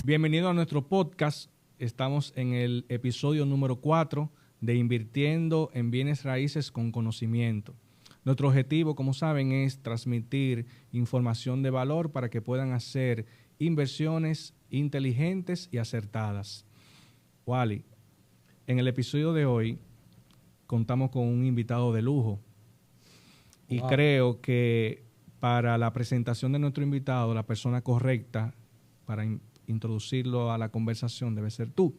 Bienvenido a nuestro podcast. Estamos en el episodio número 4 de Invirtiendo en Bienes Raíces con Conocimiento. Nuestro objetivo, como saben, es transmitir información de valor para que puedan hacer inversiones inteligentes y acertadas. Wally, en el episodio de hoy contamos con un invitado de lujo. Y creo que para la presentación de nuestro invitado, la persona correcta para introducirlo a la conversación debe ser tú,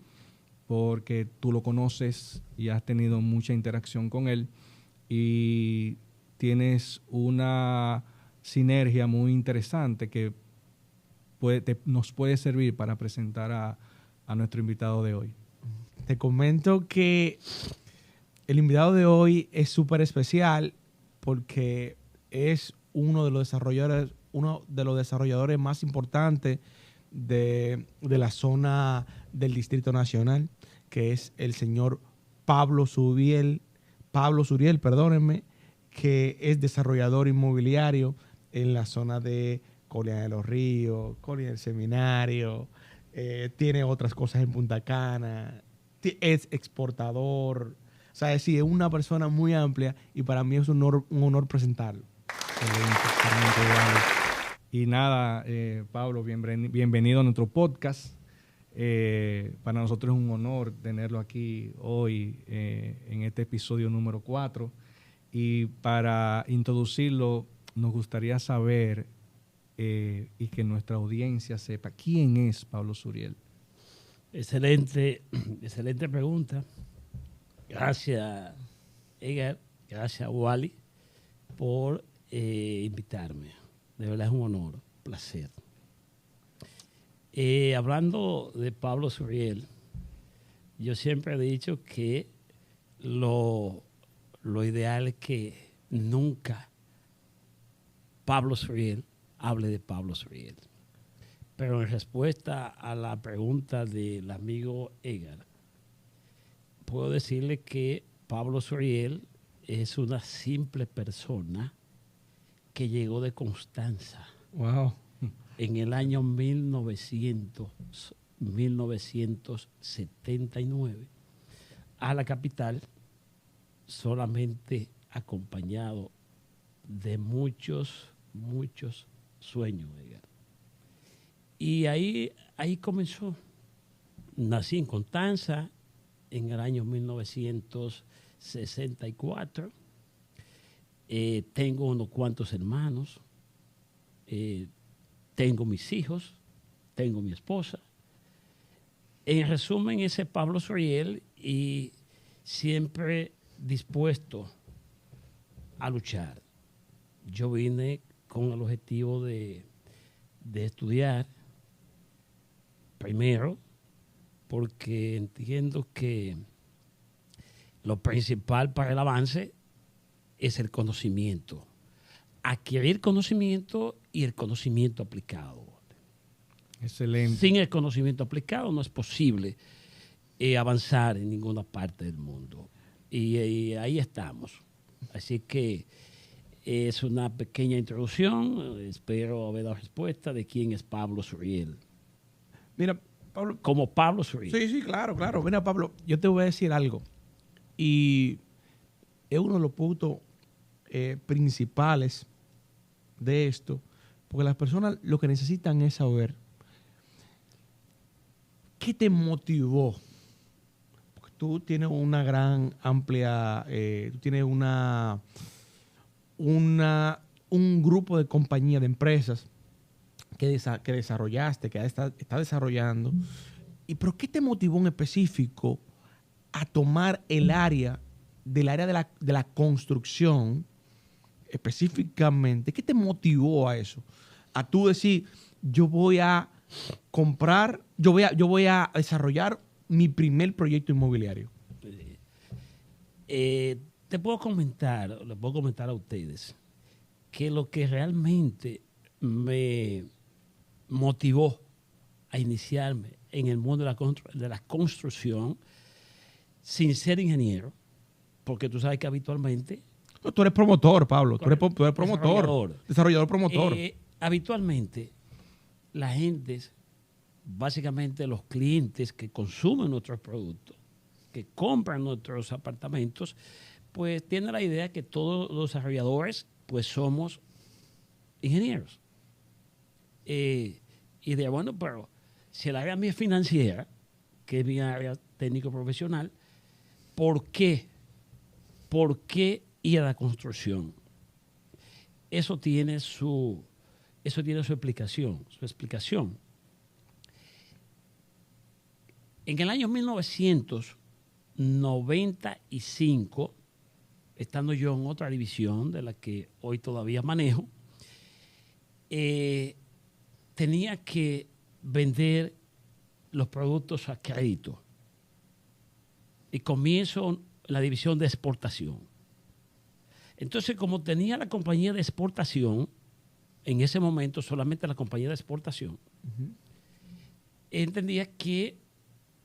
porque tú lo conoces y has tenido mucha interacción con él y tienes una sinergia muy interesante que nos puede servir para presentar a nuestro invitado de hoy. Te comento que el invitado de hoy es súper especial porque es uno de los desarrolladores más importantes de la zona del Distrito Nacional, que es el señor Pablo Suriel, perdónenme, que es desarrollador inmobiliario en la zona de Colina de los Ríos, Colina del Seminario, tiene otras cosas en Punta Cana, es exportador. O sea, es una persona muy amplia y para mí es un honor presentarlo. Y nada, Pablo, bienvenido a nuestro podcast. Para nosotros es un honor tenerlo aquí hoy en este episodio número 4. Y para introducirlo, nos gustaría saber y que nuestra audiencia sepa quién es Pablo Suriel. Excelente pregunta. Gracias, Edgar. Gracias, Wally, por invitarme. De verdad es un honor, un placer. Hablando de Pablo Suriel, yo siempre he dicho que lo ideal es que nunca Pablo Suriel hable de Pablo Suriel. Pero en respuesta a la pregunta del amigo Edgar, puedo decirle que Pablo Suriel es una simple persona que llegó de Constanza. Wow. En el año 1979 a la capital, solamente acompañado de muchos sueños, Edgar. Y ahí comenzó. Nací en Constanza en el año 1964. Tengo unos cuantos hermanos. Tengo mis hijos. Tengo mi esposa. En resumen, ese es Pablo Suriel y siempre dispuesto a luchar. Yo vine con el objetivo de estudiar primero, porque entiendo que lo principal para el avance es el conocimiento. Adquirir conocimiento y el conocimiento aplicado. Excelente. Sin el conocimiento aplicado no es posible avanzar en ninguna parte del mundo. Y ahí estamos. Así que es una pequeña introducción. Espero haber dado respuesta de quién es Pablo Suriel. Mira, Pablo. Como Pablo Suriel. Sí, claro. Mira, Pablo, yo te voy a decir algo. Y es uno de los puntos principales de esto, porque las personas lo que necesitan es saber qué te motivó. Porque tú tienes una gran, amplia, tú tienes un grupo de compañías, de empresas que desarrollaste, que está desarrollando. ¿Pero qué te motivó en específico a tomar el área de la construcción específicamente? ¿Qué te motivó a eso? A tú decir, yo voy a desarrollar mi primer proyecto inmobiliario. Le puedo comentar a ustedes que lo que realmente me motivó a iniciarme en el mundo de la construcción, sin ser ingeniero, porque tú sabes que habitualmente... Tú eres promotor, Pablo. Tú eres promotor. Desarrollador promotor. Habitualmente, la gente básicamente los clientes que consumen nuestros productos, que compran nuestros apartamentos, pues tienen la idea que todos los desarrolladores pues somos ingenieros. Y de bueno, pero si el área mía es financiera, que es mi área técnico profesional, ¿por qué? ¿Por qué ir a la construcción? Eso tiene su explicación, En el año 1995, estando yo en otra división de la que hoy todavía manejo, tenía que vender los productos a crédito. Y comienzo la división de exportación. Entonces, como tenía la compañía de exportación, en ese momento solamente la compañía de exportación, entendía que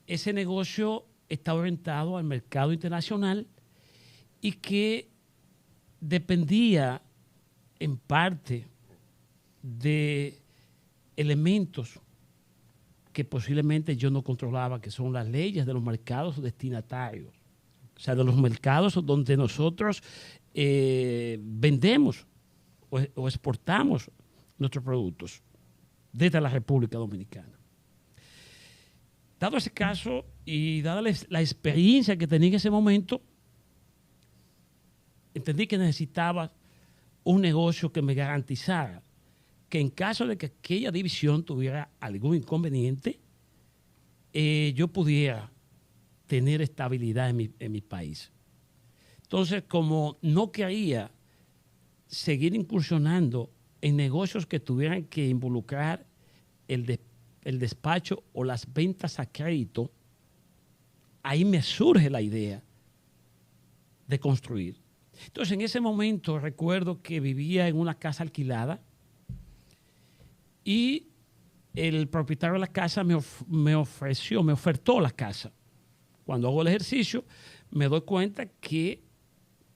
ese negocio está orientado al mercado internacional y que dependía en parte de elementos que posiblemente yo no controlaba, que son las leyes de los mercados destinatarios. O sea, de los mercados donde nosotros vendemos o exportamos nuestros productos desde la República Dominicana. Dado ese caso y dada la experiencia que tenía en ese momento, entendí que necesitaba un negocio que me garantizara que en caso de que aquella división tuviera algún inconveniente, yo pudiera tener estabilidad en mi país. Entonces, como no quería seguir incursionando en negocios que tuvieran que involucrar el despacho o las ventas a crédito, ahí me surge la idea de construir. Entonces, en ese momento recuerdo que vivía en una casa alquilada y el propietario de la casa me ofertó la casa. Cuando hago el ejercicio, me doy cuenta que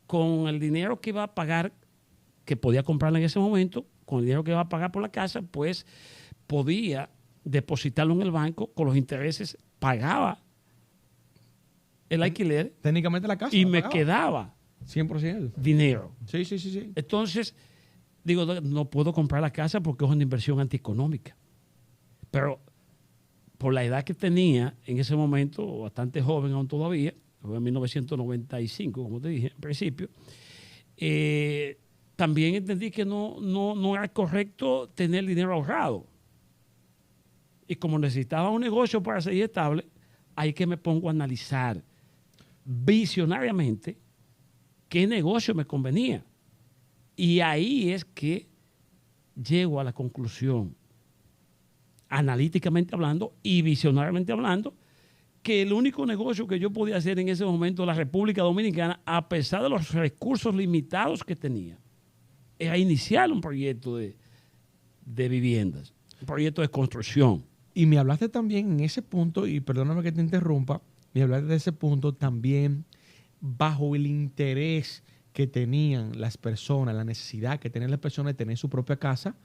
con el dinero que iba a pagar, que podía comprarla en ese momento, con el dinero que iba a pagar por la casa, pues podía depositarlo en el banco, con los intereses pagaba el alquiler. Técnicamente la casa. Y me quedaba 100%. dinero. Sí, sí, sí, sí. Entonces, digo, no puedo comprar la casa porque es una inversión antieconómica. Pero por la edad que tenía en ese momento, bastante joven aún todavía, fue en 1995, como te dije en principio, también entendí que no era correcto tener dinero ahorrado. Y como necesitaba un negocio para seguir estable, ahí que me pongo a analizar visionariamente qué negocio me convenía. Y ahí es que llego a la conclusión, analíticamente hablando y visionariamente hablando, que el único negocio que yo podía hacer en ese momento en la República Dominicana, a pesar de los recursos limitados que tenía, era iniciar un proyecto de viviendas, un proyecto de construcción. Y me hablaste también en ese punto, y perdóname que te interrumpa, me hablaste de ese punto también bajo el interés que tenían las personas, la necesidad que tenían las personas de tener su propia casa.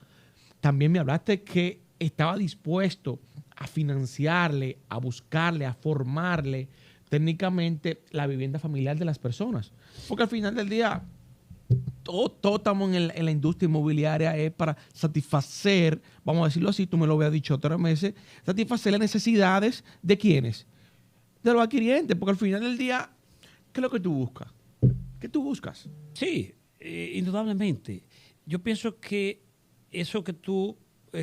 También me hablaste que estaba dispuesto a financiarle, a buscarle, a formarle técnicamente la vivienda familiar de las personas. Porque al final del día, todo estamos en la industria inmobiliaria es para satisfacer, vamos a decirlo así, tú me lo habías dicho 3 meses, satisfacer las necesidades de ¿quiénes? De los adquirientes, porque al final del día, ¿qué es lo que tú buscas? ¿Qué tú buscas? Sí, indudablemente. Yo pienso que eso que tú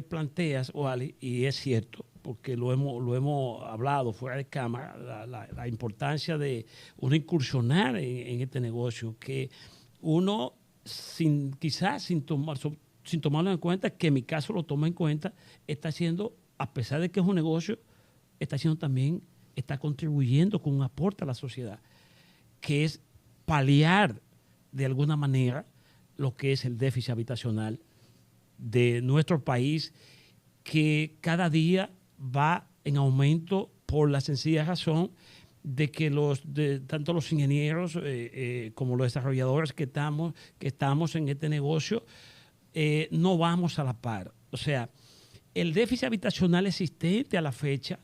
planteas, Wally, y es cierto, porque lo hemos hablado fuera de cámara, la importancia de uno incursionar en este negocio, que uno quizás sin tomarlo en cuenta, que en mi caso lo toma en cuenta, está haciendo, a pesar de que es un negocio, está contribuyendo con un aporte a la sociedad, que es paliar de alguna manera lo que es el déficit habitacional de nuestro país, que cada día va en aumento por la sencilla razón de que tanto los ingenieros como los desarrolladores que estamos en este negocio no vamos a la par. O sea, el déficit habitacional existente a la fecha,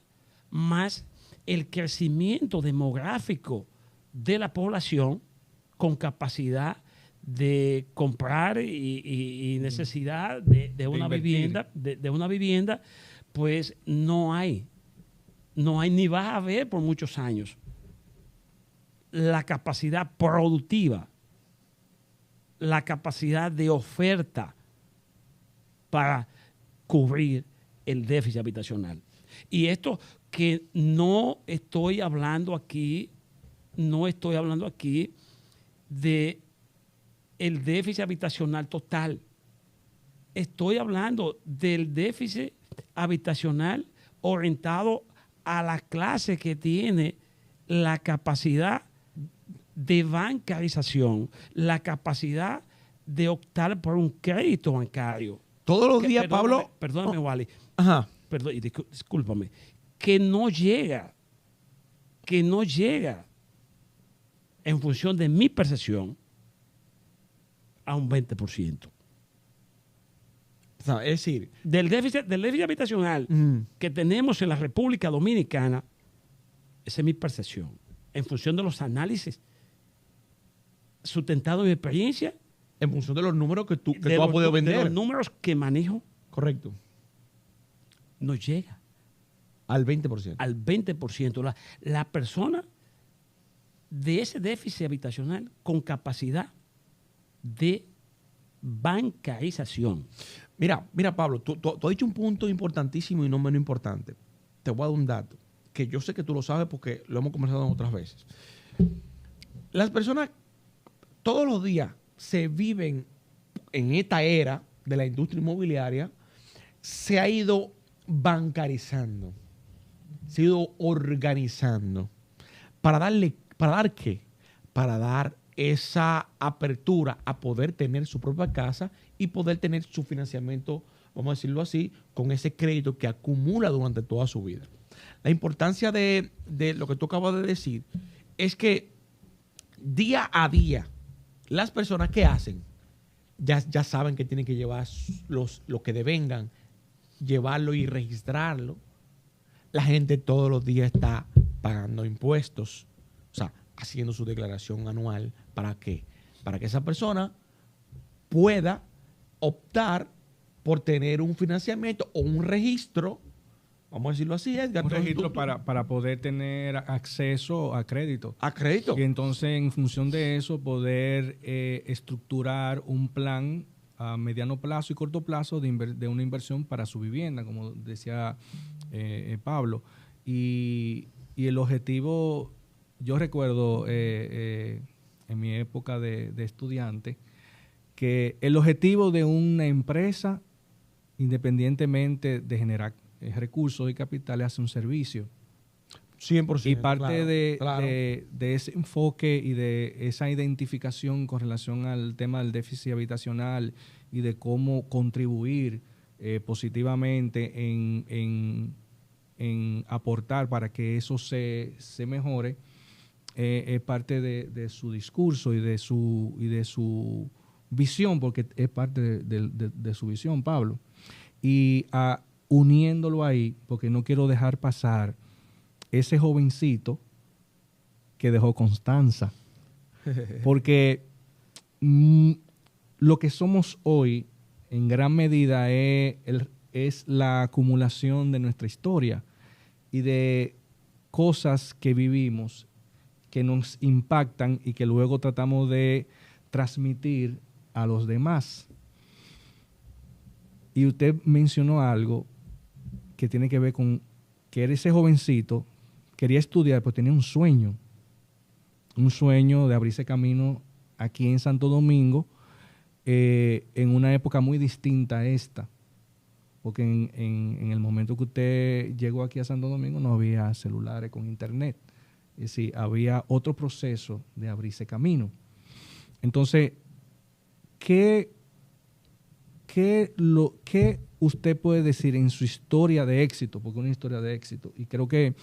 más el crecimiento demográfico de la población con capacidad de comprar y necesidad de una vivienda, de una vivienda, pues no hay ni vas a ver por muchos años la capacidad productiva, la capacidad de oferta para cubrir el déficit habitacional. Y esto que no estoy hablando aquí de el déficit habitacional total. Estoy hablando del déficit habitacional orientado a la clase que tiene la capacidad de bancarización, la capacidad de optar por un crédito bancario. Todos los días, Pablo. Perdóname, Wally. Ajá. Perdón, discúlpame. Que no llega en función de mi percepción a un 20%. O sea, es decir, Del déficit habitacional que tenemos en la República Dominicana, esa es mi percepción. En función de los análisis sustentados en mi experiencia, en función de los números que tú has podido vender. de los números que manejo, Correcto. no llega Al 20%. al 20%. La persona de ese déficit habitacional con capacidad de bancarización. Mira, Pablo, tú has dicho un punto importantísimo y no menos importante. Te voy a dar un dato que yo sé que tú lo sabes porque lo hemos conversado otras veces. Las personas todos los días se viven en esta era de la industria inmobiliaria, se ha ido bancarizando, se ha ido organizando. ¿Para dar qué? Para dar esa apertura a poder tener su propia casa y poder tener su financiamiento, vamos a decirlo así, con ese crédito que acumula durante toda su vida. La importancia de lo que tú acabas de decir es que día a día las personas que hacen ya saben que tienen que llevar lo que devengan, llevarlo y registrarlo. La gente todos los días está pagando impuestos, o sea, haciendo su declaración anual. ¿Para qué? Para que esa persona pueda optar por tener un financiamiento o un registro, vamos a decirlo así, Edgar. Un registro para poder tener acceso a crédito. A crédito. Y entonces, en función de eso, poder estructurar un plan a mediano plazo y corto plazo de una inversión para su vivienda, como decía Pablo. Y el objetivo, yo recuerdo en mi época de estudiante, que el objetivo de una empresa, independientemente de generar recursos y capitales, hace un servicio. 100%. Y parte claro. de ese enfoque y de esa identificación con relación al tema del déficit habitacional y de cómo contribuir positivamente en aportar para que eso se mejore, es parte de su discurso y de su visión, porque es parte de su visión, Pablo. Y uniéndolo ahí, porque no quiero dejar pasar ese jovencito que dejó Constanza. Porque lo que somos hoy, en gran medida, es la acumulación de nuestra historia y de cosas que vivimos que nos impactan y que luego tratamos de transmitir a los demás. Y usted mencionó algo que tiene que ver con que ese jovencito quería estudiar, pero tenía un sueño de abrirse camino aquí en Santo Domingo, en una época muy distinta a esta, porque en el momento que usted llegó aquí a Santo Domingo no había celulares con internet, es decir, había otro proceso de abrirse camino. Entonces, ¿qué usted puede decir en su historia de éxito? Porque es una historia de éxito. Y creo que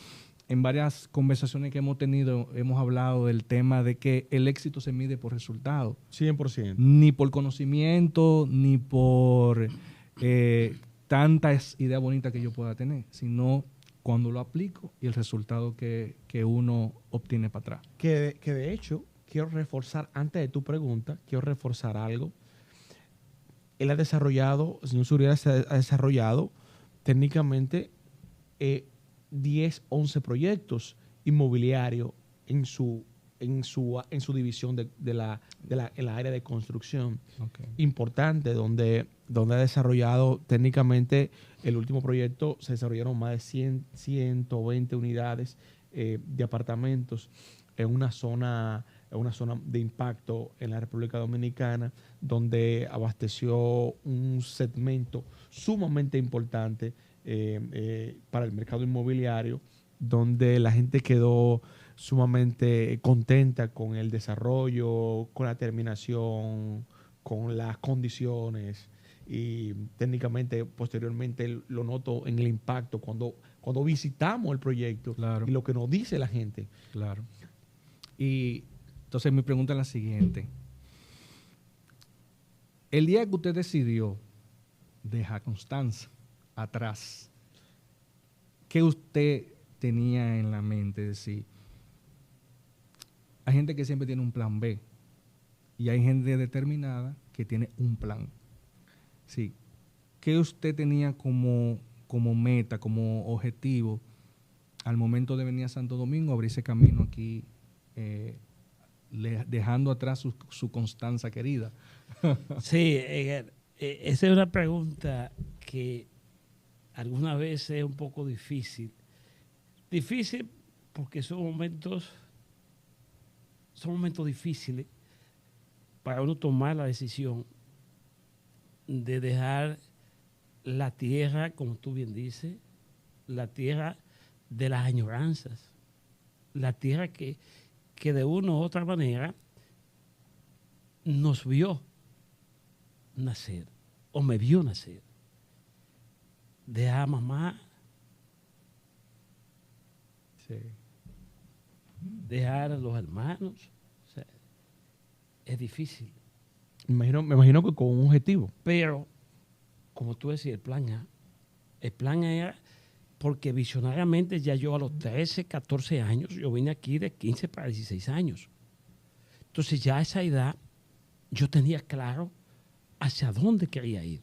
en varias conversaciones que hemos tenido hemos hablado del tema de que el éxito se mide por resultados. 100%. Ni por conocimiento, ni por tantas ideas bonitas que yo pueda tener, sino cuando lo aplico y el resultado que uno obtiene para atrás. Que de hecho, quiero reforzar, antes de tu pregunta, quiero reforzar algo. Él ha desarrollado, el señor Suriel ha desarrollado técnicamente 10, 11 proyectos inmobiliarios en su división en la área de construcción. Okay. Importante, donde ha desarrollado técnicamente, el último proyecto se desarrollaron más de 120 unidades de apartamentos en una zona de impacto en la República Dominicana, donde abasteció un segmento sumamente importante para el mercado inmobiliario, donde la gente quedó sumamente contenta con el desarrollo, con la terminación, con las condiciones, y técnicamente posteriormente lo noto en el impacto cuando visitamos el proyecto. Claro. Y lo que nos dice la gente. Claro. Y entonces mi pregunta es la siguiente. El día que usted decidió dejar Constanza atrás, ¿qué usted tenía en la mente? Es decir, hay gente que siempre tiene un plan B y hay gente determinada que tiene un plan. Sí. ¿Qué usted tenía como meta, como objetivo al momento de venir a Santo Domingo, abrirse camino aquí, dejando atrás su Constanza querida? Sí, esa es una pregunta que alguna vez es un poco difícil. Difícil porque son momentos difíciles para uno tomar la decisión de dejar la tierra, como tú bien dices, la tierra de las añoranzas, la tierra que de una u otra manera nos vio nacer, o me vio nacer. Dejar a mamá, Sí. dejar a los hermanos, o sea, es difícil. Me imagino que con un objetivo. Pero, como tú decías, el plan era porque visionariamente ya yo a los 13, 14 años, yo vine aquí de 15 para 16 años. Entonces ya a esa edad yo tenía claro hacia dónde quería ir,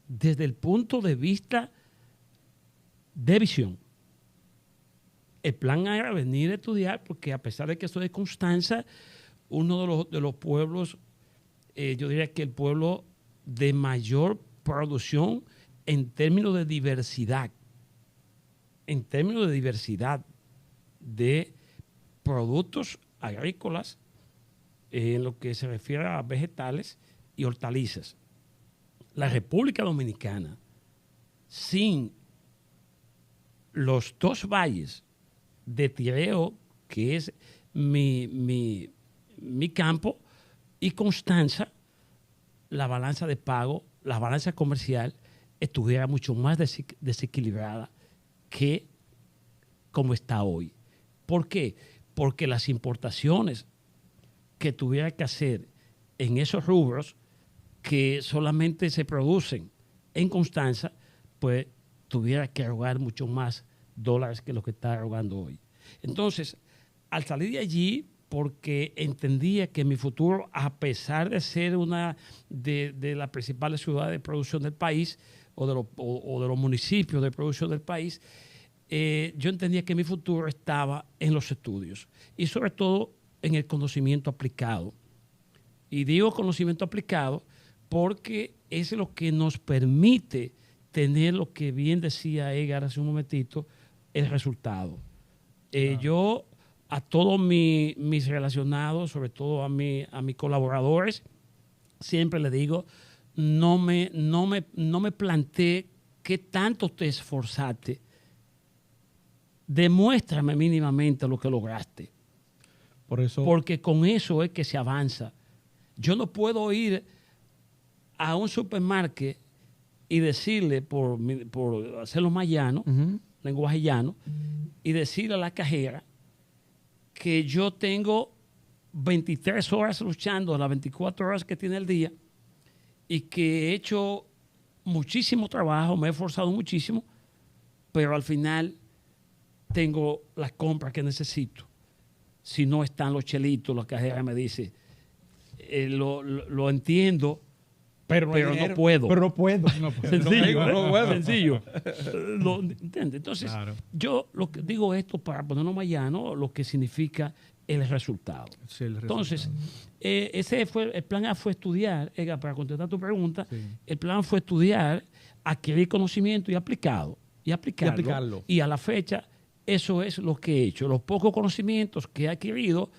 desde el punto de vista de visión. El plan era venir a estudiar porque, a pesar de que estoy de Constanza, uno de los pueblos, yo diría que el pueblo de mayor producción en términos de diversidad, de productos agrícolas, en lo que se refiere a vegetales y hortalizas. La República Dominicana, sin los dos valles de Tireo, que es mi campo, y Constanza, la balanza de pago, la balanza comercial, estuviera mucho más desequilibrada que como está hoy. ¿Por qué? Porque las importaciones que tuviera que hacer en esos rubros que solamente se producen en Constanza, pues tuviera que erogar mucho más dólares que lo que está erogando hoy. Entonces, al salir de allí, porque entendía que mi futuro, a pesar de ser una de las principales ciudades de producción del país o de los municipios de producción del país, yo entendía que mi futuro estaba en los estudios y sobre todo en el conocimiento aplicado. Y digo conocimiento aplicado porque es lo que nos permite tener lo que bien decía Edgar hace un momentito, el resultado. Yo a todos mis relacionados, sobre todo a mis colaboradores, siempre les digo, no me planteé qué tanto te esforzaste. Demuéstrame mínimamente lo que lograste. Por eso, Porque con eso es que se avanza. Yo no puedo ir a un supermarket y decirle, por hacerlo más llano, lenguaje llano, y decirle a la cajera que yo tengo 23 horas luchando, las 24 horas que tiene el día, y que he hecho muchísimo trabajo, me he esforzado muchísimo, pero al final tengo las compras que necesito. Si no están los chelitos, la cajera me dice, lo entiendo, pero no puedo. Pero no puedo. Sencillo, no puedo. sencillo. ¿Entiendes? Entonces, Claro. yo lo que digo esto para ponerlo más llano, lo que significa el resultado. Sí, el Entonces, resultado. el plan A fue estudiar, Edgar, para contestar tu pregunta, Sí. el plan fue estudiar, adquirir conocimiento y aplicarlo. aplicarlo. Y a la fecha, eso es lo que he hecho. Los pocos conocimientos que he adquirido,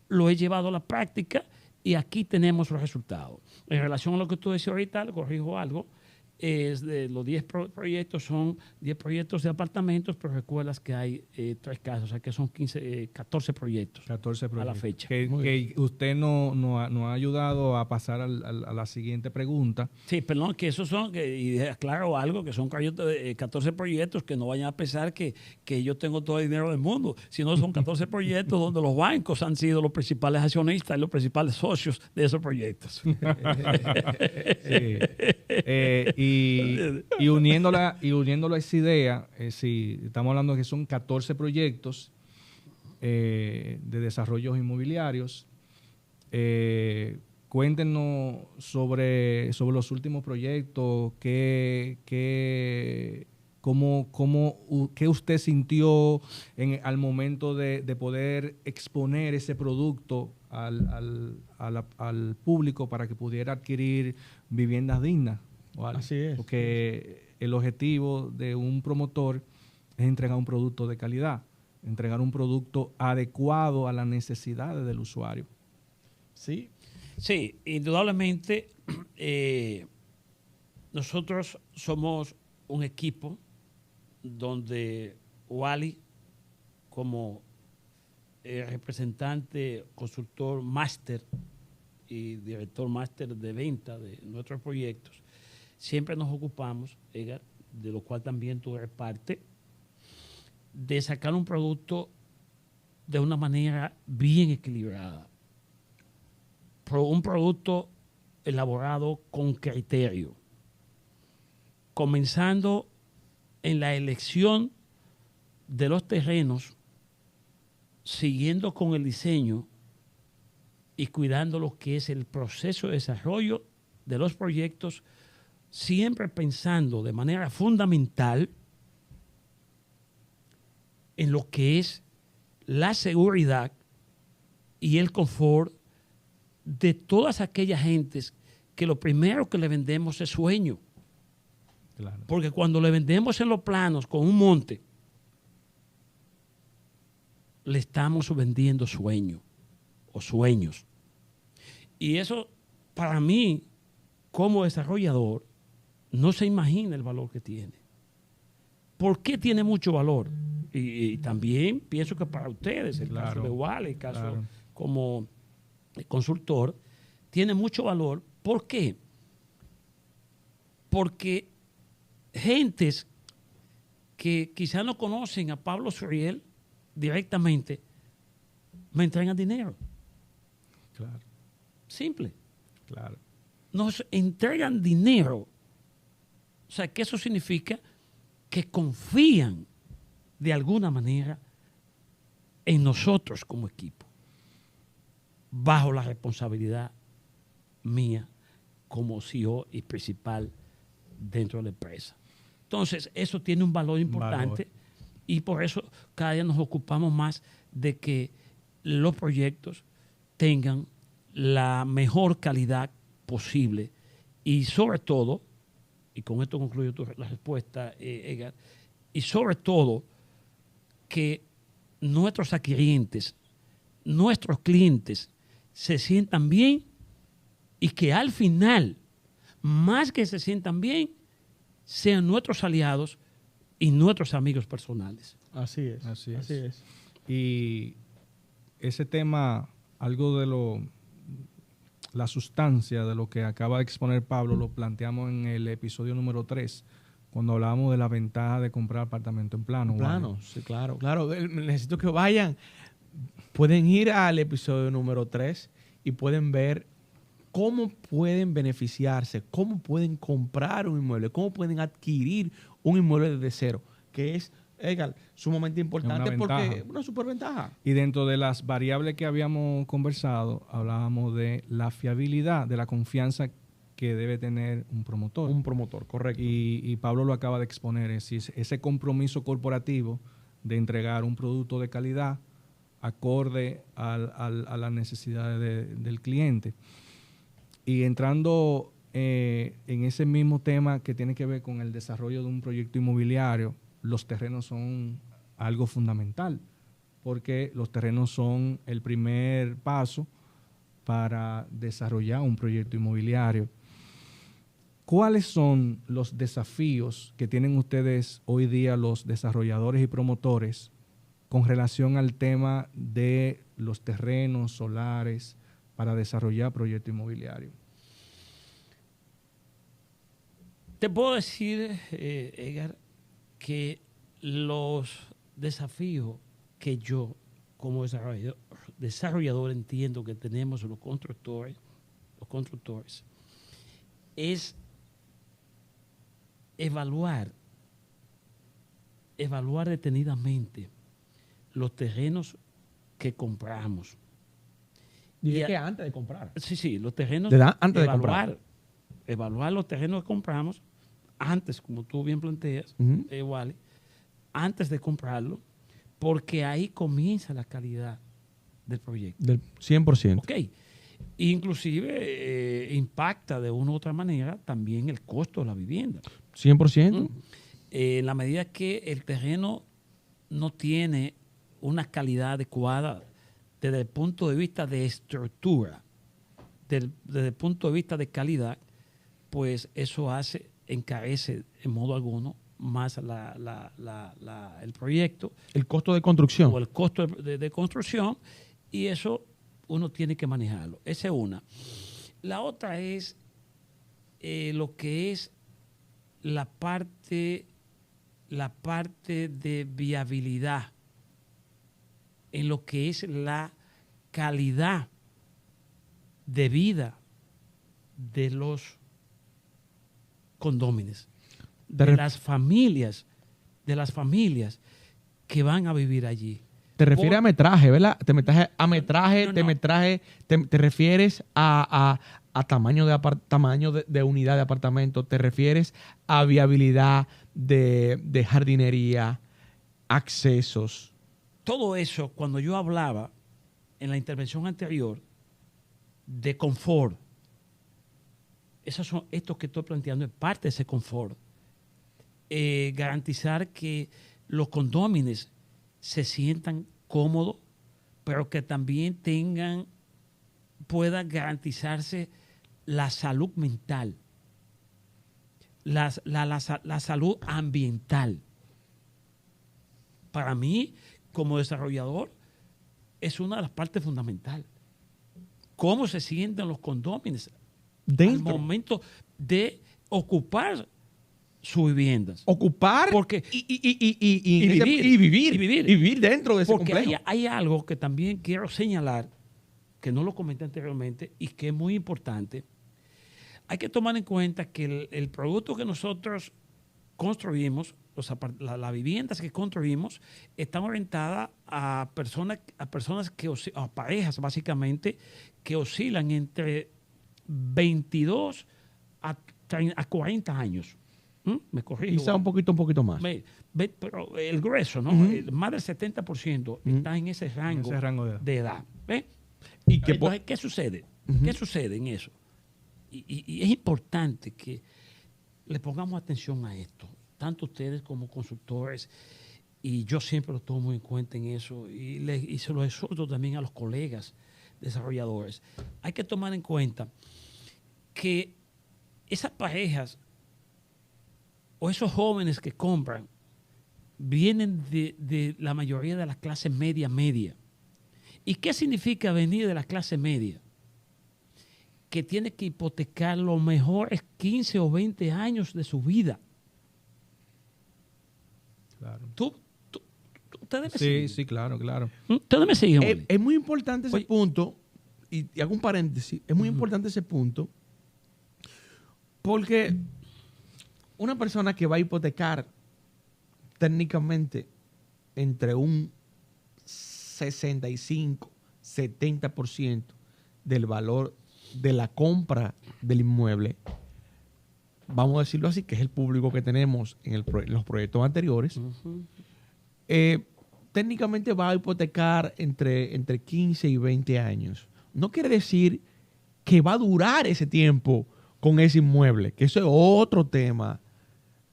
lo he llevado a la práctica y aquí tenemos los resultados. En relación a lo que tú decías ahorita, le corrijo algo, es de los 10 proyectos, son 10 proyectos de apartamentos, pero recuerdas que hay 3 casos, o sea que son 14 proyectos. 14 proyectos. A la fecha. Que usted nos ha ayudado a pasar a la siguiente pregunta. Sí, perdón, que esos son, y aclaro algo, que son 14 proyectos que no vayan a pensar que yo tengo todo el dinero del mundo, sino son 14 proyectos donde los bancos han sido los principales accionistas y los principales socios de esos proyectos. Sí. Y uniéndolo a esa idea, si estamos hablando de que son 14 proyectos de desarrollos inmobiliarios, cuéntenos sobre los últimos proyectos, qué usted sintió al momento de poder exponer ese producto al público para que pudiera adquirir viviendas dignas. ¿Vale? Así es. Porque el objetivo de un promotor es entregar un producto de calidad, entregar un producto adecuado a las necesidades del usuario. Sí. Sí, indudablemente nosotros somos un equipo donde Wally, como representante, consultor máster y director máster de venta de nuestros proyectos, siempre nos ocupamos, Edgar, de lo cual también tú eres parte, de sacar un producto de una manera bien equilibrada. Un producto elaborado con criterio, comenzando en la elección de los terrenos, siguiendo con el diseño y cuidando lo que es el proceso de desarrollo de los proyectos, siempre pensando de manera fundamental en lo que es la seguridad y el confort de todas aquellas gentes que lo primero que le vendemos es sueño. Claro. Porque cuando le vendemos en los planos con un monte, le estamos vendiendo sueño o sueños. Y eso, para mí, como desarrollador, no se imagina el valor que tiene. ¿Por qué tiene mucho valor? Y también pienso que para ustedes, el caso de Wally, el caso como consultor, tiene mucho valor. ¿Por qué? Porque gentes que quizás no conocen a Pablo Suriel directamente me entregan dinero. Claro. Simple. Claro. Nos entregan dinero. O sea, que eso significa que confían de alguna manera en nosotros como equipo, bajo la responsabilidad mía como CEO y principal dentro de la empresa. Entonces, eso tiene un valor importante y por eso cada día nos ocupamos más de que los proyectos tengan la mejor calidad posible y sobre todo, y con esto concluyo la respuesta, Edgar, y sobre todo que nuestros adquirientes, nuestros clientes se sientan bien y que al final, más que se sientan bien, sean nuestros aliados y nuestros amigos personales. Así es. Así es. Así es. Y ese tema, algo de la sustancia de lo que acaba de exponer Pablo, lo planteamos en el episodio número 3, cuando hablábamos de la ventaja de comprar apartamento en plano. Plano, sí, claro, claro. Necesito que vayan. Pueden ir al episodio número 3 y pueden ver cómo pueden beneficiarse, cómo pueden comprar un inmueble, cómo pueden adquirir un inmueble desde cero, que es, Edgar, sumamente importante porque es una superventaja. Y dentro de las variables que habíamos conversado, hablábamos de la fiabilidad, de la confianza que debe tener un promotor. Un promotor, correcto. Y Pablo lo acaba de exponer, es decir, ese compromiso corporativo de entregar un producto de calidad acorde a las necesidades del cliente. Y entrando en ese mismo tema que tiene que ver con el desarrollo de un proyecto inmobiliario, los terrenos son algo fundamental, porque los terrenos son el primer paso para desarrollar un proyecto inmobiliario. ¿Cuáles son los desafíos que tienen ustedes hoy día los desarrolladores y promotores con relación al tema de los terrenos solares para desarrollar proyecto inmobiliario? Te puedo decir, Edgar, que los desafíos que yo como desarrollador entiendo que tenemos los constructores es evaluar detenidamente los terrenos que compramos. Diría que antes de comprar. Sí, los terrenos. Antes de comprar. Evaluar los terrenos que compramos antes, como tú bien planteas, Wally, antes de comprarlo, porque ahí comienza la calidad del proyecto. Del 100%. Ok. Inclusive impacta de una u otra manera también el costo de la vivienda. 100%. En la medida que el terreno no tiene una calidad adecuada desde el punto de vista de estructura, desde el punto de vista de calidad, pues eso encarece en modo alguno más el proyecto. El costo de construcción. O el costo de construcción, y eso uno tiene que manejarlo. Esa es una. La otra es lo que es la parte de viabilidad en lo que es la calidad de vida de los condóminos, de las familias que van a vivir allí. Te refieres a metraje, ¿verdad? Te refieres a tamaño de unidad de apartamento, te refieres a viabilidad de jardinería, accesos. Todo eso, cuando yo hablaba en la intervención anterior de confort, esto que estoy planteando es parte de ese confort. Garantizar que los condóminos se sientan cómodos, pero que también pueda garantizarse la salud mental, la salud ambiental. Para mí, como desarrollador, es una de las partes fundamentales. ¿Cómo se sienten los condóminos al momento de ocupar sus viviendas? Ocupar y vivir dentro de ese porque complejo. Hay algo que también quiero señalar, que no lo comenté anteriormente y que es muy importante. Hay que tomar en cuenta que el producto que nosotros construimos, las viviendas que construimos, están orientadas a parejas básicamente, que oscilan entre 22 a 40 años. Me corrijo. Quizá un poquito más. Pero el grueso, ¿no? Más del 70% está en ese rango, de edad. ¿Ve? Entonces, ¿qué sucede? ¿Qué sucede en eso? Y es importante que le pongamos atención a esto, tanto ustedes como consultores, y yo siempre lo tomo en cuenta en eso, y se lo exhorto también a los colegas desarrolladores. Hay que tomar en cuenta que esas parejas o esos jóvenes que compran vienen de la mayoría de las clases media. ¿Y qué significa venir de la clase media? Que tiene que hipotecar los mejores 15 o 20 años de su vida. Claro. Ustedes me siguen. Sí, claro. Ustedes me siguen. Es muy importante ese punto, y hago un paréntesis, es muy importante ese punto, porque una persona que va a hipotecar técnicamente entre un 65, 70% del valor de la compra del inmueble, vamos a decirlo así, que es el público que tenemos en los proyectos anteriores, técnicamente va a hipotecar entre 15 y 20 años. No quiere decir que va a durar ese tiempo con ese inmueble, que eso es otro tema.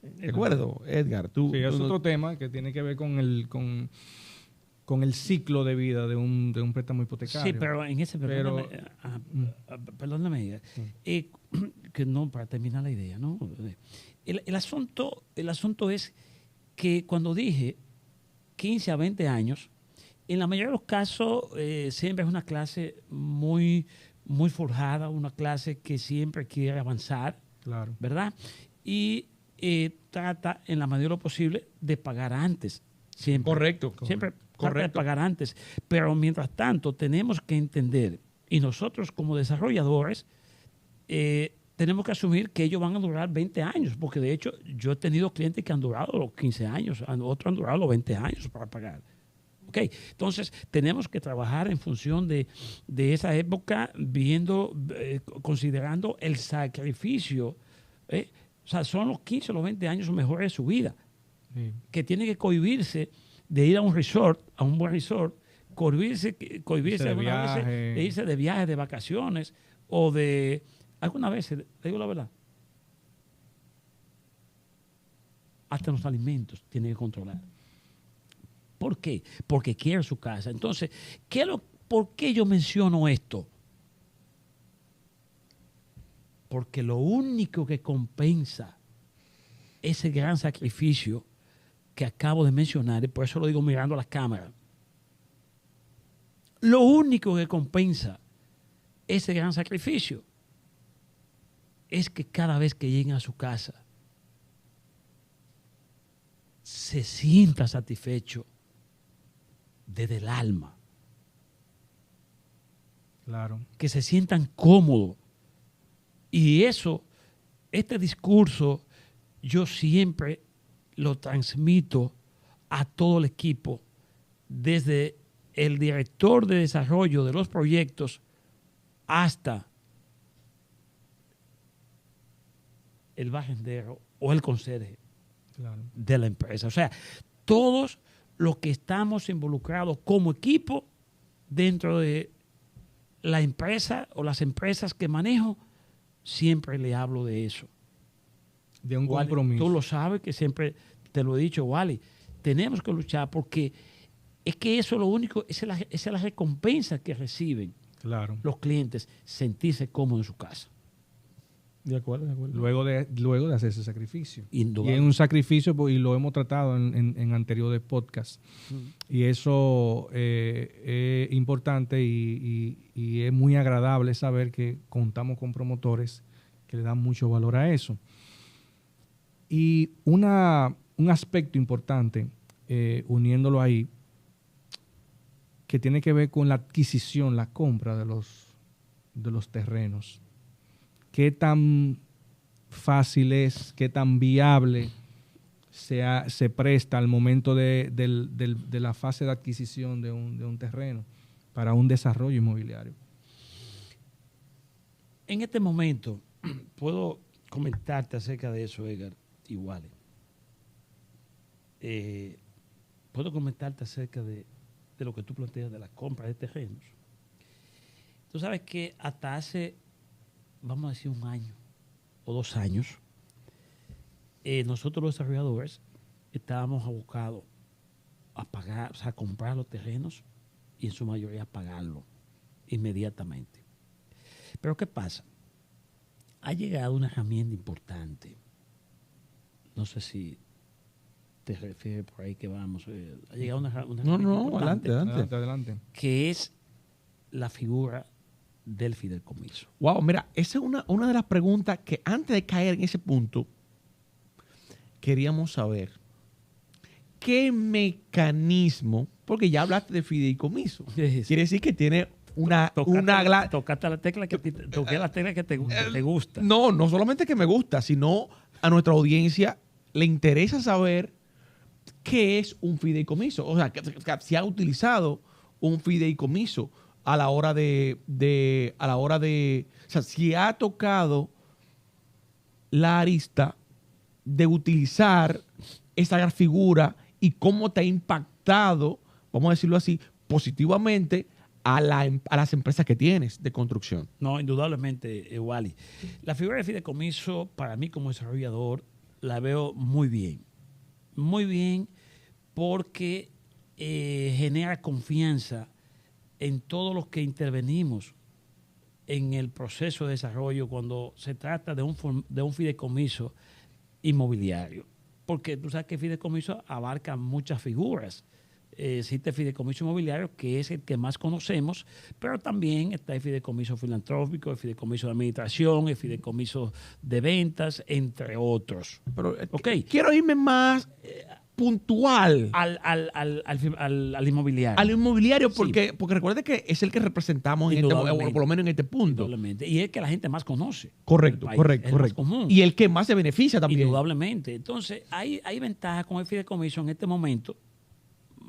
¿De acuerdo, Edgar? Sí, es otro tema que tiene que ver con el ciclo de vida de un préstamo hipotecario. Sí, pero en ese... Perdóname, que no, para terminar la idea, ¿no? El asunto es que cuando dije 15 a 20 años, en la mayoría de los casos siempre es una clase muy, muy forjada, una clase que siempre quiere avanzar, claro, ¿verdad? Y trata, en la medida de lo posible, de pagar antes. Siempre. Correcto. Siempre trata de pagar antes. Pero mientras tanto, tenemos que entender, y nosotros como desarrolladores, tenemos que asumir que ellos van a durar 20 años, porque de hecho yo he tenido clientes que han durado los 15 años, otros han durado los 20 años para pagar. Okay. Entonces, tenemos que trabajar en función de esa época, considerando el sacrificio. O sea, son los 15 o los 20 años mejores de su vida, que tiene que cohibirse de ir a un resort, a un buen resort, cohibirse de irse de viaje, de vacaciones, o de... Algunas veces, te digo la verdad, hasta los alimentos tiene que controlar. ¿Por qué? Porque quiere su casa. Entonces, ¿por qué yo menciono esto? Porque lo único que compensa ese gran sacrificio que acabo de mencionar, y por eso lo digo mirando a las cámaras, lo único que compensa ese gran sacrificio es que cada vez que lleguen a su casa se sienta satisfecho desde el alma. Claro. Que se sientan cómodos. Y este discurso, yo siempre lo transmito a todo el equipo, desde el director de desarrollo de los proyectos hasta el barrendero o el conserje de la empresa. O sea, todos los que estamos involucrados como equipo dentro de la empresa o las empresas que manejo, siempre le hablo de eso. De un Wally, compromiso. tú lo sabes, que siempre te lo he dicho, Wally. Tenemos que luchar porque es que eso es lo único, esa es la recompensa que reciben los clientes, sentirse cómodos en su casa. De acuerdo, de acuerdo. Luego de hacer ese sacrificio. Indudable. Y es un sacrificio, y lo hemos tratado en anteriores podcasts. Y eso es importante y es muy agradable saber que contamos con promotores que le dan mucho valor a eso. Y un aspecto importante, uniéndolo ahí, que tiene que ver con la adquisición, la compra de los terrenos. ¿Qué tan fácil es, qué tan viable se presta al momento de la fase de adquisición de un terreno para un desarrollo inmobiliario? En este momento, puedo comentarte acerca de eso, Edgar, igual. Puedo comentarte acerca de lo que tú planteas de la compra de terrenos. Tú sabes que hasta hace, vamos a decir, 1 año o 2 años, nosotros los desarrolladores estábamos abocados a pagar, o sea, a comprar los terrenos y en su mayoría a pagarlo inmediatamente. Pero ¿qué pasa? Ha llegado una herramienta importante. No sé si te refieres por ahí que vamos. Ha llegado una herramienta importante, adelante. que es la figura del fideicomiso. Wow, mira, esa es una de las preguntas que antes de caer en ese punto queríamos saber. ¿Qué mecanismo? Porque ya hablaste de fideicomiso. Sí. Quiere decir que tiene Tocaste la tecla que toqué la tecla que te gusta. No solamente que me gusta, sino a nuestra audiencia le interesa saber qué es un fideicomiso. O sea, que si ha utilizado un fideicomiso a la hora de, o sea, si ha tocado la arista de utilizar esa figura y cómo te ha impactado, vamos a decirlo así, positivamente a las empresas que tienes de construcción. No, indudablemente, Wally. La figura de fideicomiso, para mí como desarrollador, la veo muy bien. Muy bien porque genera confianza en todos los que intervenimos en el proceso de desarrollo cuando se trata de un fideicomiso inmobiliario. Porque tú sabes que el fideicomiso abarca muchas figuras. Existe el fideicomiso inmobiliario, que es el que más conocemos, pero también está el fideicomiso filantrópico, el fideicomiso de administración, el fideicomiso de ventas, entre otros. Pero quiero irme más puntual al inmobiliario. Al inmobiliario, porque recuerde que es el que representamos en este, por lo menos en este punto. Indudablemente. Y es el que la gente más conoce. Correcto. Y el que más se beneficia también. Indudablemente. Entonces, hay ventajas con el fideicomiso en este momento.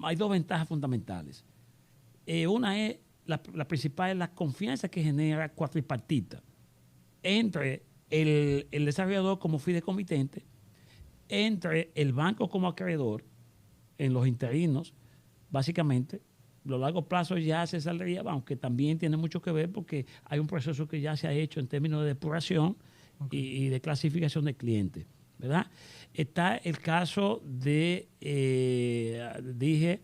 Hay dos ventajas fundamentales. Una es, la principal es la confianza que genera cuatripartita entre el desarrollador como fideicomitente, entre el banco como acreedor en los interinos, básicamente. A lo largo plazo ya se saldría, aunque también tiene mucho que ver porque hay un proceso que ya se ha hecho en términos de depuración y de clasificación de clientes, ¿verdad? Está el caso de, dije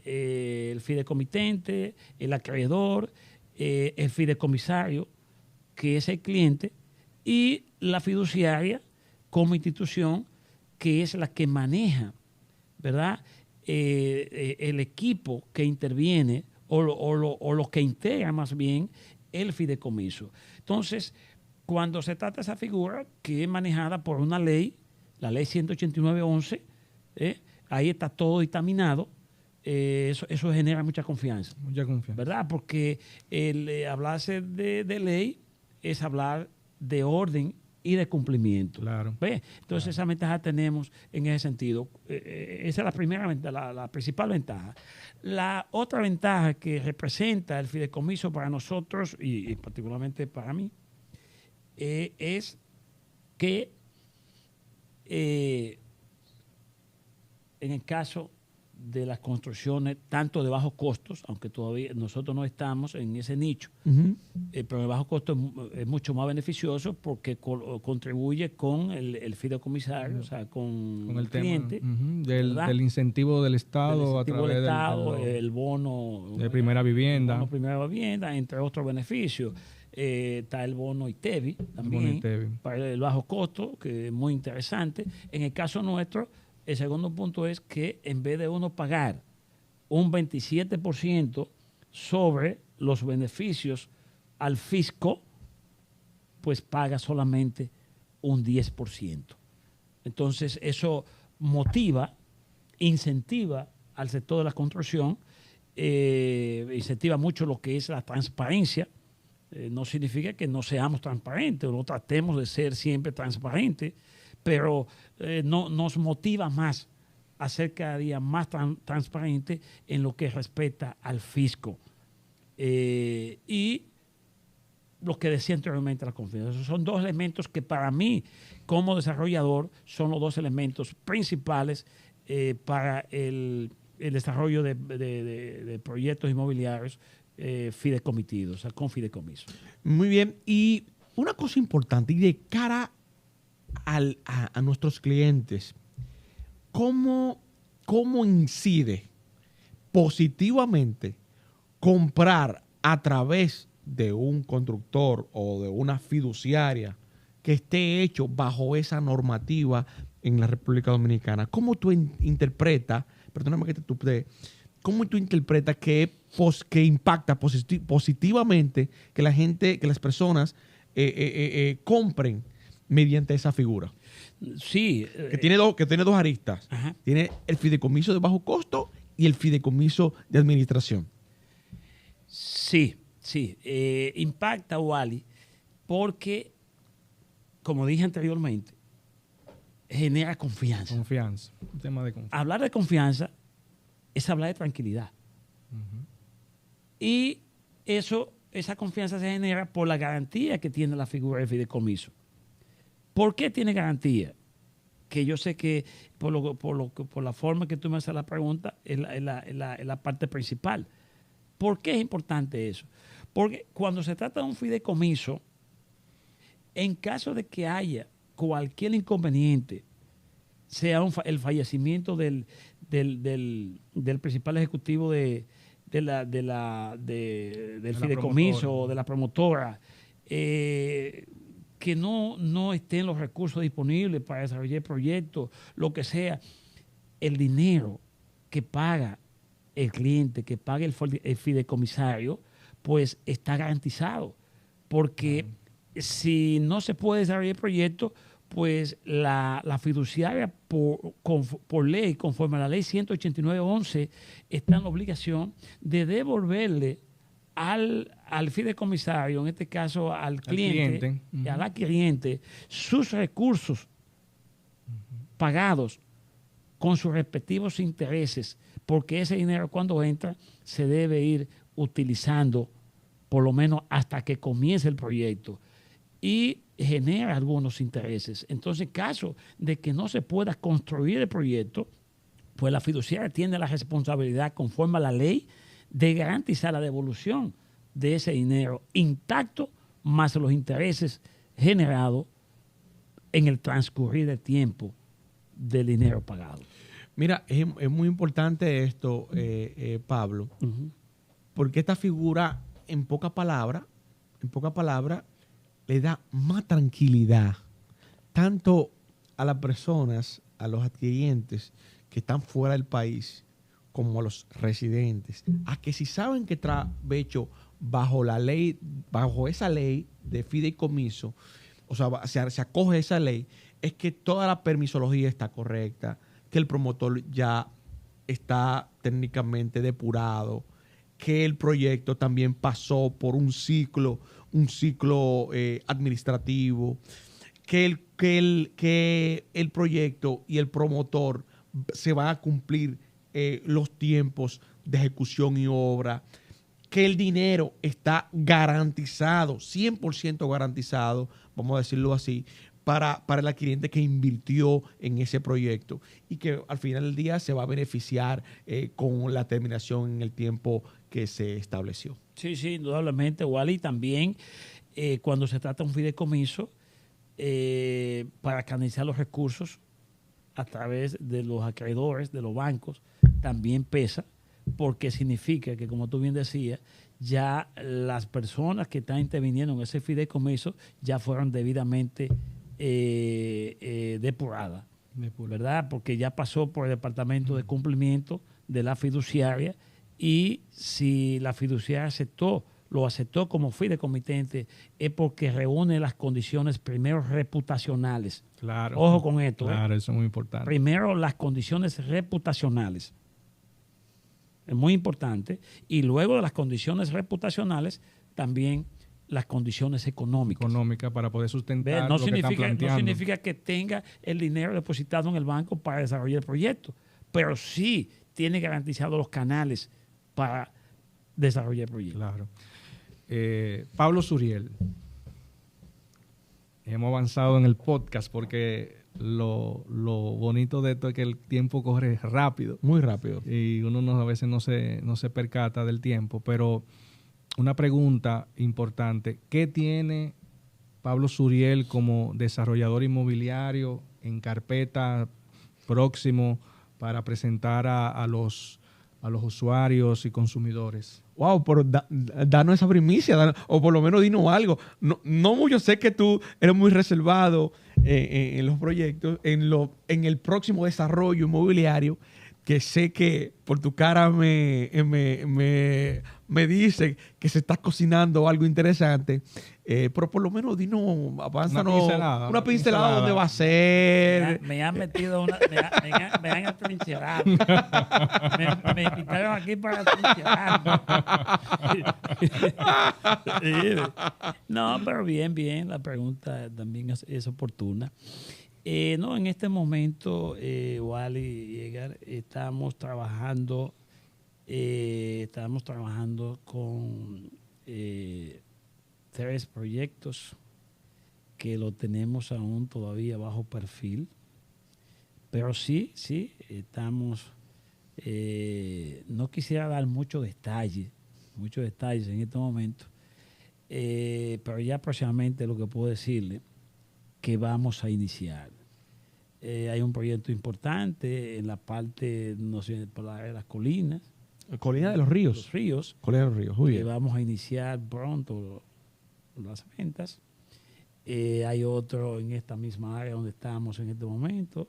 el fideicomitente, el acreedor, el fideicomisario, que es el cliente, y la fiduciaria como institución, que es la que maneja, ¿verdad? El equipo que interviene o los que integra más bien el fideicomiso. Entonces, cuando se trata de esa figura que es manejada por una ley, la ley 189-11, ahí está todo dictaminado, eso genera mucha confianza. Mucha confianza. ¿Verdad? Porque hablarse de ley es hablar de orden y de cumplimiento. Claro. ¿Ve? Entonces, claro. Esa ventaja tenemos en ese sentido. Esa es la primera ventaja, la principal ventaja. La otra ventaja que representa el fideicomiso para nosotros, y particularmente para mí, es que en el caso de las construcciones, tanto de bajos costos, aunque todavía nosotros no estamos en ese nicho, pero el bajo costo es mucho más beneficioso porque contribuye con el fideicomisario, o sea, con el cliente. Del incentivo del Estado a través del Estado, el bono de primera vivienda. El bono primera vivienda, entre otros beneficios. Está el bono ITEVI también, para el bajo costo, que es muy interesante. En el caso nuestro, el segundo punto es que en vez de uno pagar un 27% sobre los beneficios al fisco, pues paga solamente un 10%. Entonces, eso motiva, incentiva al sector de la construcción, incentiva mucho lo que es la transparencia. No significa que no seamos transparentes o no tratemos de ser siempre transparentes, pero nos motiva más a ser cada día más transparente en lo que respecta al fisco. Y lo que decía anteriormente, la confianza. Esos son dos elementos que para mí, como desarrollador, son los dos elementos principales para el desarrollo de proyectos inmobiliarios fideicomitidos, o sea, con fideicomiso. Muy bien. Y una cosa importante, y de cara a nuestros clientes, ¿cómo incide positivamente comprar a través de un constructor o de una fiduciaria que esté hecho bajo esa normativa en la República Dominicana? ¿Cómo tú interpretas, perdóname que te tupé, cómo tú interpretas que impacta positivamente que las personas compren mediante esa figura? Sí. Que tiene dos aristas. Ajá. Tiene el fideicomiso de bajo costo y el fideicomiso de administración. Sí, sí. Impacta, Wally, porque, como dije anteriormente, genera confianza. Confianza. Un tema de confianza. Hablar de confianza es hablar de tranquilidad. Y esa confianza se genera por la garantía que tiene la figura del fideicomiso. ¿Por qué tiene garantía? Que yo sé que por la forma que tú me haces la pregunta es la parte principal. ¿Por qué es importante eso? Porque cuando se trata de un fideicomiso, en caso de que haya cualquier inconveniente, sea el fallecimiento del principal ejecutivo del fideicomiso o de la promotora, que no estén los recursos disponibles para desarrollar el proyecto, lo que sea, el dinero que paga el cliente, que paga el fideicomisario, pues está garantizado. Porque si no se puede desarrollar el proyecto, pues la fiduciaria por ley, conforme a la ley 189.11, está en la obligación de devolverle al fideicomisario, en este caso al cliente. Y a la cliente, sus recursos pagados con sus respectivos intereses, porque ese dinero cuando entra se debe ir utilizando por lo menos hasta que comience el proyecto y genera algunos intereses. Entonces, en caso de que no se pueda construir el proyecto, pues la fiduciaria tiene la responsabilidad conforme a la ley de garantizar la devolución de ese dinero intacto más los intereses generados en el transcurrir del tiempo del dinero pagado. Mira, es muy importante esto, Pablo, porque esta figura, en pocas palabras, le da más tranquilidad tanto a las personas, a los adquirientes que están fuera del país, como a los residentes, a que si saben que hecho bajo esa ley de fideicomiso, o sea, se acoge a esa ley, es que toda la permisología está correcta, que el promotor ya está técnicamente depurado, que el proyecto también pasó por un ciclo administrativo, que el proyecto y el promotor se van a cumplir los tiempos de ejecución y obra, que el dinero está garantizado, 100% garantizado, vamos a decirlo así, para el adquiriente que invirtió en ese proyecto y que al final del día se va a beneficiar con la terminación en el tiempo que se estableció. Sí, indudablemente, Wally. También cuando se trata de un fideicomiso, para canalizar los recursos a través de los acreedores, de los bancos, también pesa, porque significa que, como tú bien decías, ya las personas que están interviniendo en ese fideicomiso ya fueron debidamente depuradas, ¿verdad? Porque ya pasó por el departamento de cumplimiento de la fiduciaria, y si la fiduciaria lo aceptó como fideicomitente, es porque reúne las condiciones primero reputacionales. Claro. Ojo con esto. Claro, eso es muy importante. Primero las condiciones reputacionales. Es muy importante. Y luego de las condiciones reputacionales, también las condiciones económicas. Económicas para poder sustentar no lo que están planteando. No significa que tenga el dinero depositado en el banco para desarrollar el proyecto, pero sí tiene garantizados los canales para desarrollar el proyecto. Claro. Pablo Suriel, hemos avanzado en el podcast porque lo bonito de esto es que el tiempo corre rápido. Muy rápido. Y uno a veces no se percata del tiempo, pero una pregunta importante: ¿qué tiene Pablo Suriel como desarrollador inmobiliario en carpeta próximo para presentar a los usuarios y consumidores? Wow, pero danos esa primicia, o por lo menos dinos algo. No mucho, sé que tú eres muy reservado en los proyectos, en el próximo desarrollo inmobiliario. que sé que por tu cara me dice que se está cocinando algo interesante. Pero por lo menos dinos, avánzanos una pincelada donde va a ser. Me han metido me han atrincherado. Me invitaron aquí para atrincherarme. No, pero bien, la pregunta también es oportuna. No, en este momento, Wally y Edgar, estamos trabajando con 3 proyectos que lo tenemos aún todavía bajo perfil, pero sí, estamos, no quisiera dar muchos detalles en este momento, pero ya próximamente lo que puedo decirle que vamos a iniciar. Hay un proyecto importante en la parte, no sé, por la de las colinas. Colina de los Ríos. Los ríos. Colina de los Ríos, muy Que bien. vamos a iniciar pronto las ventas. Hay otro en esta misma área donde estamos en este momento,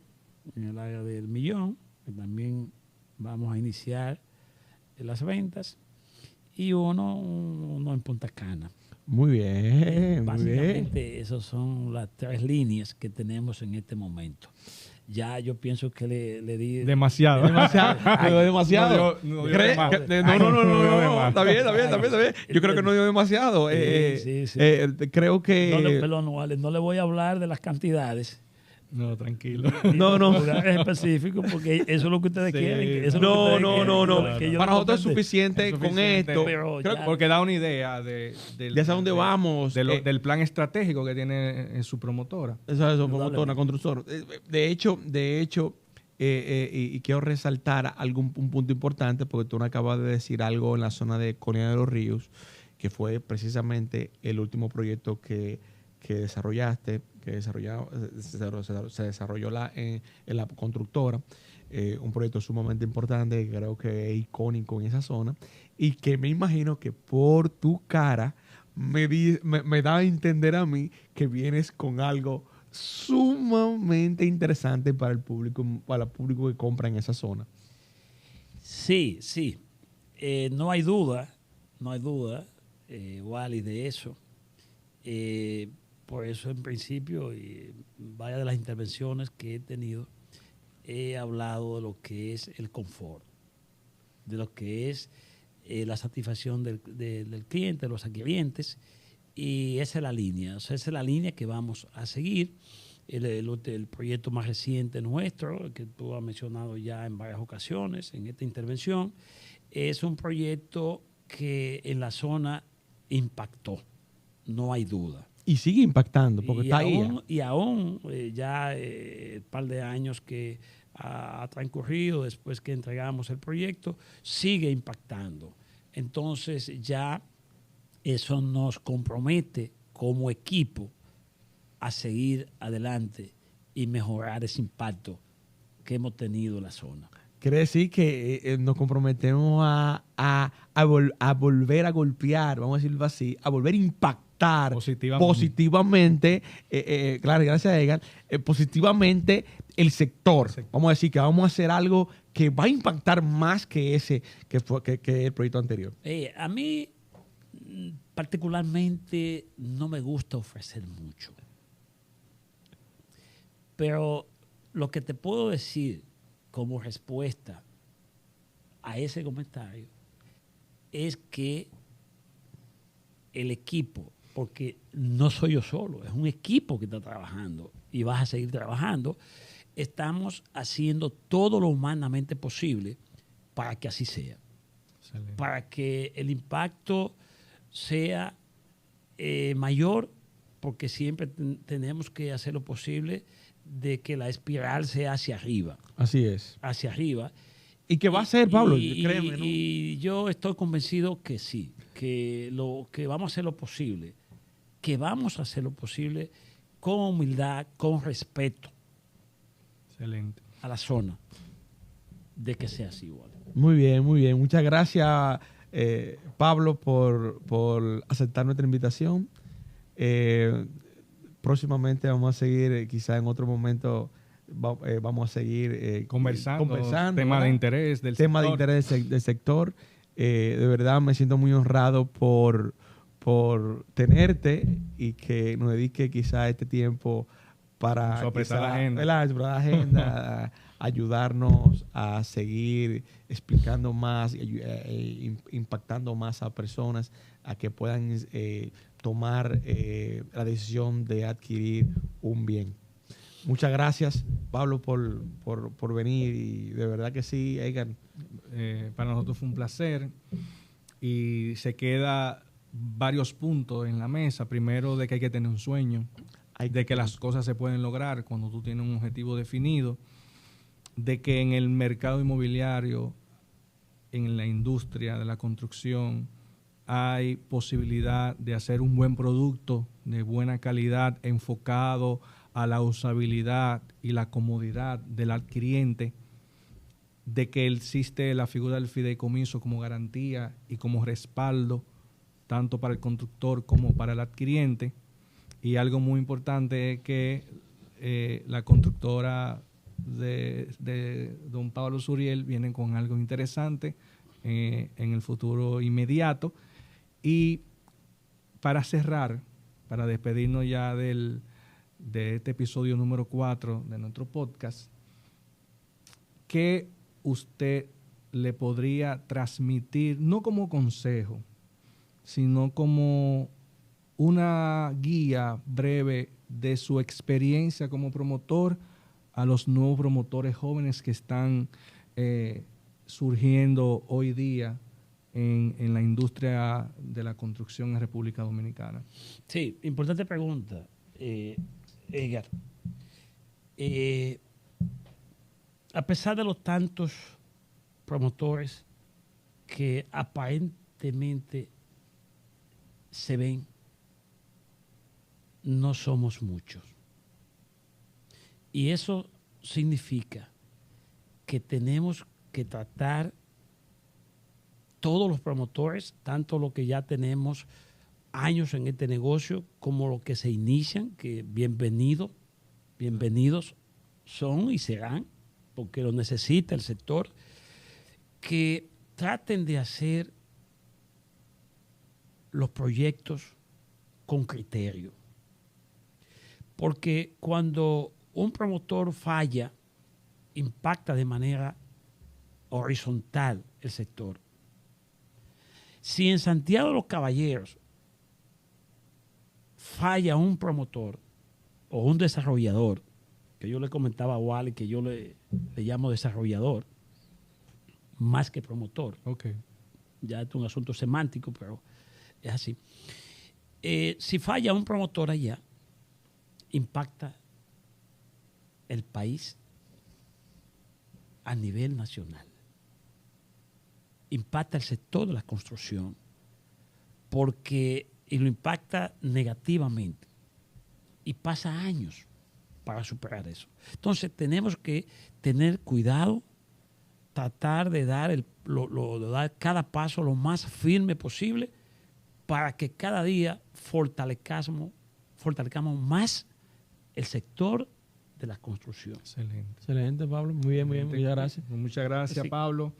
en el área del Millón, que también vamos a iniciar las ventas. Y uno en Punta Cana. Muy bien, muy bien. Básicamente esas son las 3 líneas que tenemos en este momento. Ya yo pienso que le di... Demasiado. Demasiado. No, No, está bien. Yo creo que no dio demasiado. Sí. Creo que... No le voy a hablar de las cantidades. No, tranquilo. No. Lugares específicos, porque eso es lo que ustedes quieren. Eso es lo que No. ustedes quieren. Para nosotros es suficiente con esto. Pero Creo, ya- porque da una idea de hacia dónde vamos. del plan estratégico que tiene en su promotora. Eso, promotora, constructor. De hecho, y quiero resaltar un punto importante, porque tú no acabas de decir algo en la zona de Colina de los Ríos, que fue precisamente el último proyecto que desarrollaste, se desarrolló en la constructora. Un proyecto sumamente importante, que creo que es icónico en esa zona, y que me imagino que por tu cara me da a entender a mí que vienes con algo sumamente interesante para el público que compra en esa zona. Sí. No hay duda, Wally, de eso. Por eso, en principio, varias de las intervenciones que he tenido, he hablado de lo que es el confort, de lo que es la satisfacción del cliente, de los adquirientes, y esa es la línea. O sea, esa es la línea que vamos a seguir. El proyecto más reciente nuestro, que tú has mencionado ya en varias ocasiones en esta intervención, es un proyecto que en la zona impactó, no hay duda. Y sigue impactando, porque está ahí. Y aún ya el par de años que ha transcurrido después que entregamos el proyecto, sigue impactando. Entonces ya eso nos compromete como equipo a seguir adelante y mejorar ese impacto que hemos tenido en la zona. Quiere decir que nos comprometemos a volver a golpear, vamos a decirlo así, a volver a impactar positivamente, claro, gracias a Edgar, positivamente el sector. Vamos a decir que vamos a hacer algo que va a impactar más que el proyecto anterior. A mí particularmente no me gusta ofrecer mucho. Pero lo que te puedo decir como respuesta a ese comentario es que el equipo, porque no soy yo solo, es un equipo que está trabajando y vas a seguir trabajando, estamos haciendo todo lo humanamente posible para que así sea. Excelente. Para que el impacto sea mayor, porque siempre tenemos que hacer lo posible de que la espiral sea hacia arriba. Así es. Hacia arriba. ¿Y qué va a ser, Pablo? Créeme, ¿no? Y yo estoy convencido que sí, que vamos a hacer lo posible, con humildad, con respeto. Excelente. A la zona, de que sea así igual. Muy bien. Muchas gracias, Pablo, por aceptar nuestra invitación. Próximamente vamos a seguir, quizá en otro momento, vamos a seguir conversando tema de interés del tema sector. de interés del sector. De verdad me siento muy honrado por tenerte y que nos dedique quizá este tiempo para apretar la agenda. la agenda, ayudarnos a seguir explicando más, impactando más a personas a que puedan tomar la decisión de adquirir un bien. Muchas gracias, Pablo, por venir, y de verdad que sí, Edgar. Para nosotros fue un placer y se queda varios puntos en la mesa. Primero, de que hay que tener un sueño, de que las cosas se pueden lograr cuando tú tienes un objetivo definido, de que en el mercado inmobiliario, en la industria de la construcción, hay posibilidad de hacer un buen producto de buena calidad enfocado a la usabilidad y la comodidad del adquiriente, de que existe la figura del fideicomiso como garantía y como respaldo tanto para el constructor como para el adquiriente. Y algo muy importante es que la constructora de don Pablo Suriel viene con algo interesante en el futuro inmediato. Y para cerrar, para despedirnos ya de este episodio número 4 de nuestro podcast, ¿qué usted le podría transmitir, no como consejo, sino como una guía breve de su experiencia como promotor a los nuevos promotores jóvenes que están surgiendo hoy día en la industria de la construcción en República Dominicana? Sí, importante pregunta, Edgar. A pesar de los tantos promotores que aparentemente se ven, no somos muchos. Y eso significa que tenemos que tratar todos los promotores, tanto los que ya tenemos años en este negocio como los que se inician, que bienvenidos son y serán, porque lo necesita el sector, que traten de hacer los proyectos con criterio. Porque cuando un promotor falla, impacta de manera horizontal el sector. Si en Santiago de los Caballeros falla un promotor o un desarrollador, que yo le comentaba a Wally que yo le llamo desarrollador, más que promotor. Okay. Ya es un asunto semántico, pero es así. Si falla un promotor allá, impacta el país a nivel nacional. Impacta el sector de la construcción y lo impacta negativamente. Y pasa años para superar eso. Entonces tenemos que tener cuidado, tratar de dar dar cada paso lo más firme posible para que cada día fortalezcamos más el sector de la construcción. Excelente. Excelente, Pablo. Muy bien, muy bien. Muchas gracias. Muchas gracias, sí. Pablo.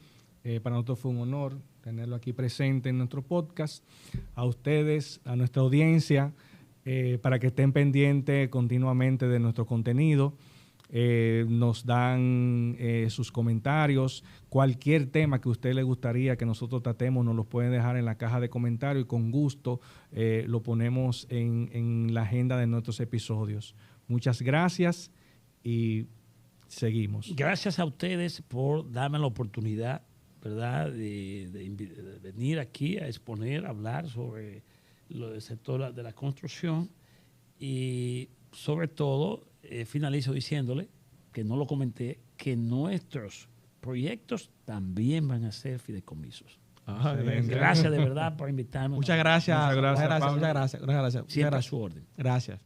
Para nosotros fue un honor tenerlo aquí presente en nuestro podcast. A ustedes, a nuestra audiencia, para que estén pendientes continuamente de nuestro contenido. Nos dan sus comentarios. Cualquier tema que a usted le gustaría que nosotros tratemos, nos lo pueden dejar en la caja de comentarios y con gusto lo ponemos en la agenda de nuestros episodios. Muchas gracias y seguimos. Gracias a ustedes por darme la oportunidad, ¿verdad?, de venir aquí a exponer, a hablar sobre el sector de la construcción y sobre todo finalizo diciéndole, que no lo comenté, que nuestros proyectos también van a ser fideicomisos. Gracias de verdad por invitarme. Muchas gracias. Siempre a su orden. Gracias.